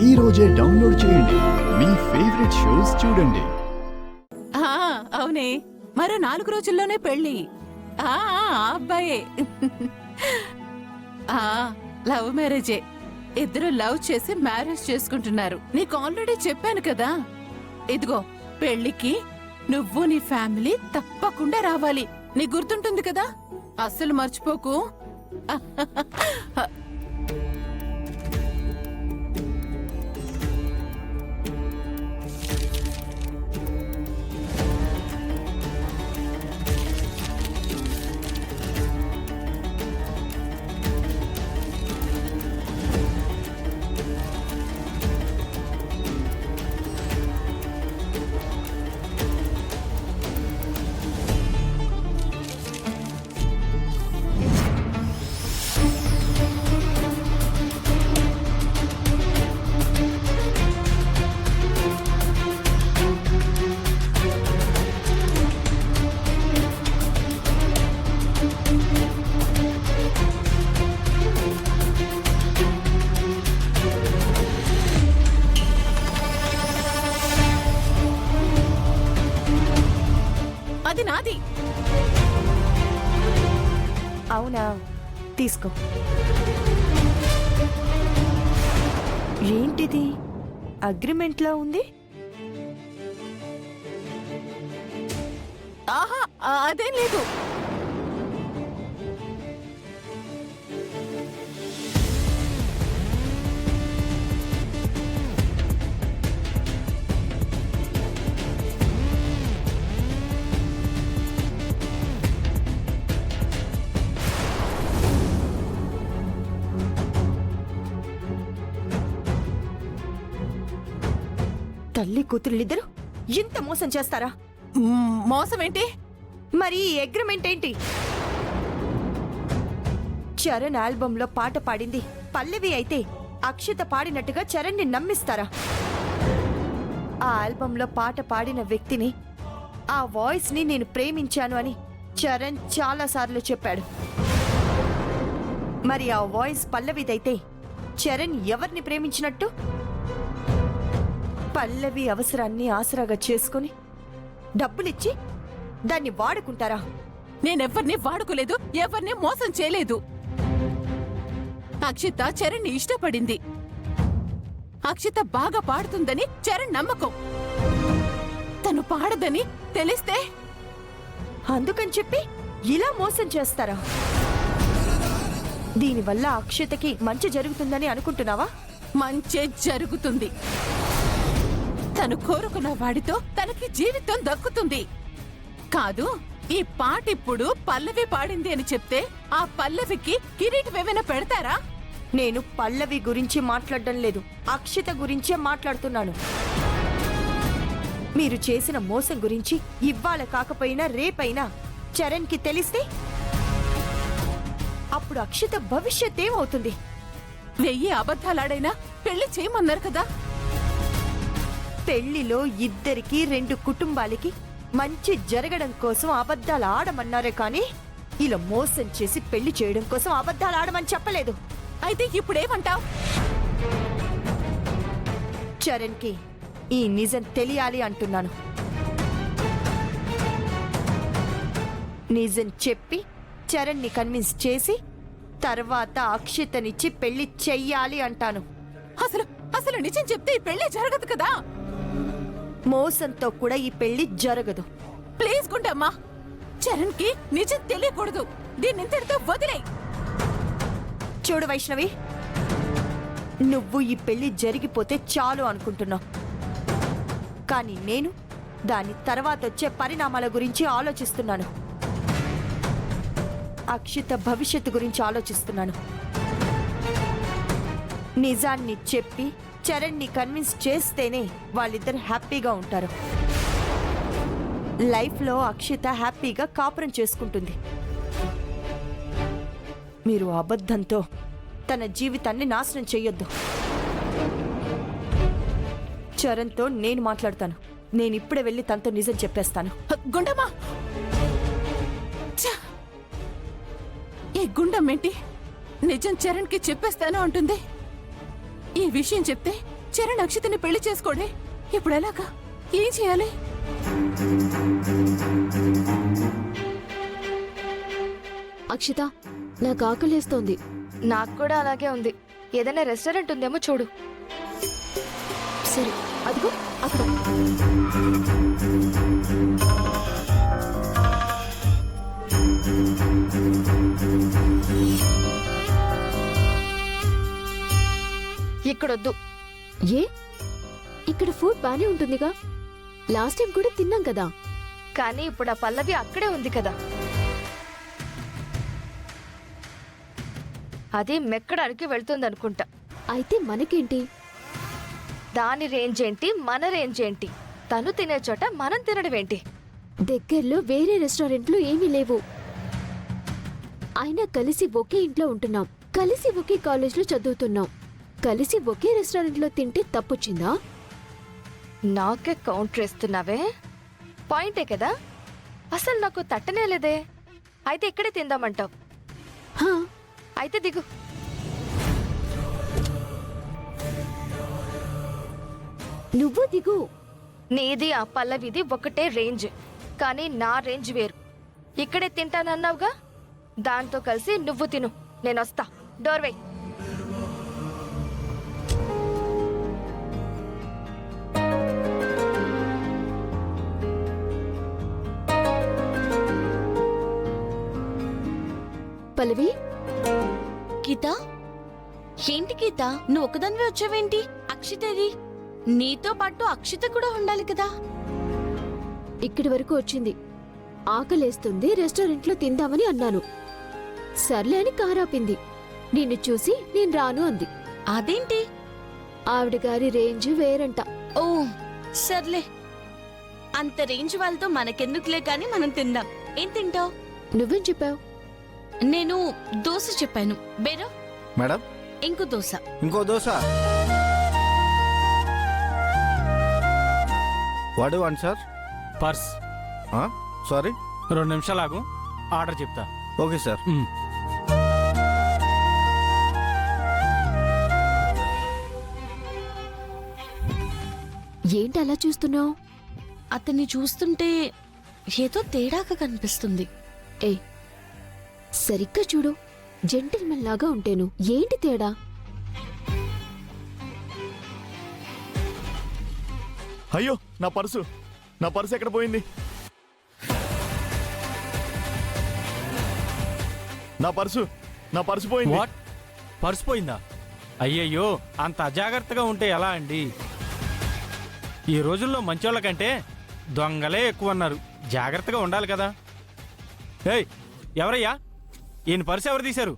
ఈ రోజే డౌన్లోడ్ చేయండి. మీ ఫేవరెట్ షోస్ చూడండి. అవునే, మరో 4 రోజుల్లోనే పెళ్లి. అబ్బాయే. లవ్ మ్యారేజే. ఇద్దరు లవ్ చేసి మ్యారేజ్ చేసుకుంటున్నారు. నీకు ఆల్రెడీ చెప్పాను కదా. ఇదిగో పెళ్లికి నువ్వు నీ ఫ్యామిలీ తప్పకుండా రావాలి. నీకు గుర్తుంటుంది కదా, అస్సలు మర్చిపోకు. అది నాది. అవునా, తీసుకో. ఏంటిది? అగ్రిమెంట్లో ఉంది. ఆహా, అదేం లేదు. తల్లి కూతురులిద్దరు ఇంత మోసం చేస్తారా? మోసం ఏంటి? మరి ఈ అగ్రిమెంట్ ఏంటి? చరణ్ ఆల్బంలో పాట పాడింది పల్లవి అయితే అక్షిత పాడినట్టుగా చరణ్ ని నమ్మిస్తారా? ఆ ఆల్బంలో పాట పాడిన వ్యక్తిని, ఆ వాయిస్ ని నేను ప్రేమించాను అని చరణ్ చాలాసార్లు చెప్పాడు. మరి ఆ వాయిస్ పల్లవిదైతే చరణ్ ఎవరిని ప్రేమించినట్టు? పల్లవి అవసరాన్ని ఆసరాగా చేసుకుని డబ్బులిచ్చి దాన్ని వాడుకుంటారా? నేనెవ్వరిని వాడుకోలేదు, ఎవరిని మోసం చేయలేదు. అక్షిత చరణ్ ని ఇష్టపడింది. అక్షిత బాగా పాడుతుందని చరణ్ నమ్మకం. తను పాడదని తెలిస్తే అందుకని చెప్పి ఇలా మోసం చేస్తారా? దీనివల్ల అక్షితకి మంచి జరుగుతుందని అనుకుంటున్నావా? మంచే జరుగుతుంది. తను కోరుకున్న వాడితో తనకి జీవితం దక్కుతుంది. కాదు, ఈ పాట ఇప్పుడు పల్లవి పాడింది అని చెప్తే ఆ పల్లవికి కిరీటం ఏమైనా పెడతారా? నేను పల్లవి గురించి మాట్లాడడం లేదు, అక్షిత గురించే మాట్లాడుతున్నాను. మీరు చేసిన మోసం గురించి ఇవాళ కాకపోయినా రేపైనా చరణ్ కి తెలిస్తే అప్పుడు అక్షిత భవిష్యత్ ఏమవుతుంది? 1000 అబద్ధాలాడైనా పెళ్లి చేయమన్నారు కదా. పెళ్లిలో ఇద్దరికి 2 కుటుంబాలకి మంచి జరగడం కోసం అబద్ధాలు ఆడమన్నారే కానీ ఇలా మోసం చేసి పెళ్లి చేయడం కోసం అబద్ధాలు ఆడమని చెప్పలేదు. అయితే ఇప్పుడేమంటావ్? చరణ్ కి ఈ నిజం తెలియాలి అంటున్నాను. నిజం చెప్పి చరణ్ ని కన్విన్స్ చేసి తర్వాత అక్షితనిచ్చి పెళ్లి చెయ్యాలి అంటాను. అసలు నిజం చెప్తే ఈ పెళ్లి జరగదు కదా. మోసంతో కూడా ఈ పెళ్లి జరగదు. ప్లీజ్ గుండమ్మా, చరణ్ కి నిజం తెలియకూడదు. దీన్ని ఇంతటితో వదిలేయ్. చూడు వైష్ణవి, నువ్వు ఈ పెళ్లి జరిగిపోతే చాలు అనుకుంటున్నావు. కానీ నేను దాని తర్వాత వచ్చే పరిణామాల గురించి ఆలోచిస్తున్నాను. అక్షిత భవిష్యత్తు గురించి ఆలోచిస్తున్నాను. నిజాన్ని చెప్పి చరణ్ ని కన్విన్స్ చేస్తేనే వాళ్ళిద్దరు హ్యాపీగా ఉంటారు. లైఫ్లో అక్షిత హ్యాపీగా కాపురం చేసుకుంటుంది. మీరు అబద్ధంతో తన జీవితాన్ని నాశనం చెయ్యొద్దు. చరణ్తో నేను మాట్లాడతాను. నేను ఇప్పుడే వెళ్ళి తనతో నిజం చెప్పేస్తాను. గుండమ్మా, ఈ గుండమ్మేంటి నిజం చరణ్ కి చెప్పేస్తాను అంటుంది. ఈ విషయం చెప్తే చరణ్ అక్షితని పెళ్లి చేసుకోడే. ఇప్పుడు ఎలాగా? ఏం చేయాలి? అక్షిత, నాకు ఆకలేస్తోంది. నాకు కూడా అలాగే ఉంది. ఏదైనా రెస్టారెంట్ ఉందేమో చూడు. సరే, అదిగో అక్కడ. ఇక్కడొద్దు. ఏ? ఇక్కడ ఫుడ్ బానే ఉంటుందిగా. లాస్ట్ టైం కూడా తిన్నాం కదా. కానీ ఇప్పుడు ఆ పల్లవి అక్కడే ఉంది కదా. అది మెక్కడానికి వెళ్తుందనుకుంటా. అయితే మనకేంటి? దాని రేంజ్ ఏంటి, మన రేంజ్ ఏంటి? తను తినే చోట మనం తినడం ఏంటి? దగ్గరలో వేరే రెస్టారెంట్లు ఏమీ లేవు. అయినా కలిసి ఒకే ఇంట్లో ఉంటున్నాం, కలిసి ఒకే కాలేజ్లో చదువుతున్నాం, కలిసి ఒకే రెస్టారెంట్లో తింటే తప్పొచ్చిందా? నాకే కౌంటర్ ఇస్తున్నావే. పాయింటే కదా. అసలు నాకు తట్టనే లేదే. అయితే ఇక్కడే తిందామంటావు. హా, అయితే దిగు. నువ్వు దిగు. నీది ఆ పల్లవిది ఒకటే రేంజ్, కానీ నా రేంజ్ వేరు. ఇక్కడే తింటానన్నావుగా, దాంతో కలిసి నువ్వు తిను. నేనొస్తా. డోర్ వెయ్. పల్లవి, గీత, ఏంటి గీత నువ్వు ఒకదానివే వచ్చావేంటి? అక్షితది. నీతో పాటు అక్షిత కూడా ఉండాలి కదా. ఇక్కడి వరకు వచ్చింది. ఆకలేస్తుంది, రెస్టారెంట్లో తిందామని అన్నాను. సర్లే అని కారాపింది. నిన్ను చూసి నేను రాను అంది. అదేంటి? ఆవిడ గారి రేంజ్ వేరంట. ఓ సర్లే, అంత రేంజ్ వాళ్ళతో మనకెందుకులే కానీ మనం తిందాం. ఏం తింటావు? నువ్వేం చెప్పావు? నేను దోశ చెప్పాను. బేరో మేడం, ఇంకో దోశ. ఇంకో dosa. What you want sir? Purse. Sorry, 2 నిమిషాలు ఆగు, ఆర్డర్ చెప్తా. Okay sir. ఏంటి అలా చూస్తున్నావు? అతన్ని చూస్తుంటే ఏదో తేడాగా కనిపిస్తుంది. ఏ, సరిగ్గా చూడు. జెంటిల్మెన్ లాగా ఉంటేను ఏంటి తేడా? అయ్యో, నా పర్సు ఎక్కడ పోయింది? నా పర్సు పోయింది. వాట్? పర్స్ పోయిందా? అయ్యయ్యో, అంత అజాగ్రత్తగా ఉంటే ఎలా అండి? ఈ రోజుల్లో మంచోళ్ళ కంటే దొంగలే ఎక్కువ అన్నారు. జాగ్రత్తగా ఉండాలి కదా. ఏయ్, ఎవరయ్యా? ఈయన పర్సు ఎవరు తీశారు?